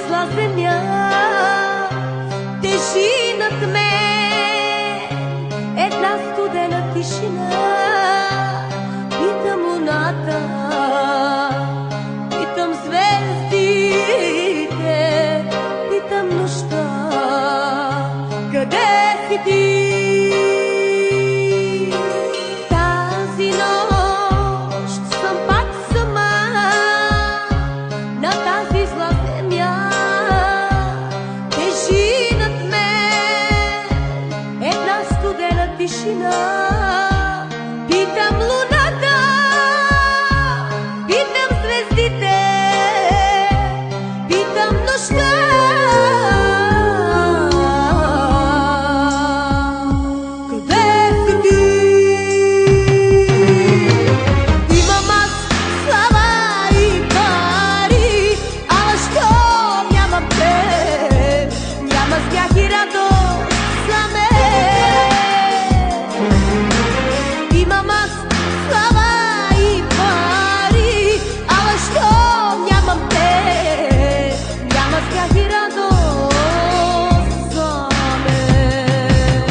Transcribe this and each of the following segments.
зла земя тежи над мен една студена тишина. Питам луната, питам звездите, питам нощта, къде си ти? Тази нощ съм пак сама на тази зла земя. Тежи над мен една студена тишина. Питам луната, питам звездите, питам нощта, къде си ти? Имам аз слава и пари, ала що нямам те, няма смях и радост за мен. Имам аз слава и пари, ала що нямам те, няма смях и радост за мен.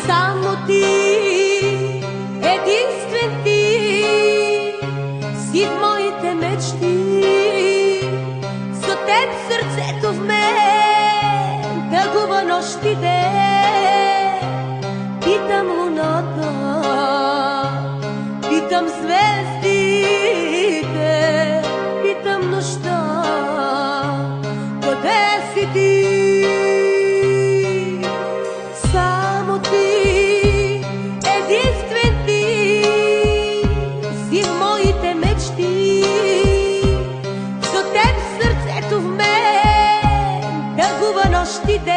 Само ти, единствен ти, си в моите мечти. За теб сърцето в мен тъгува нощ и ден. Питам луната, питам звездите, питам нощта, къде си ти? Само ти, единствен ти, си в моите мечти. За теб сърцето в мен тъгува нощ и ден.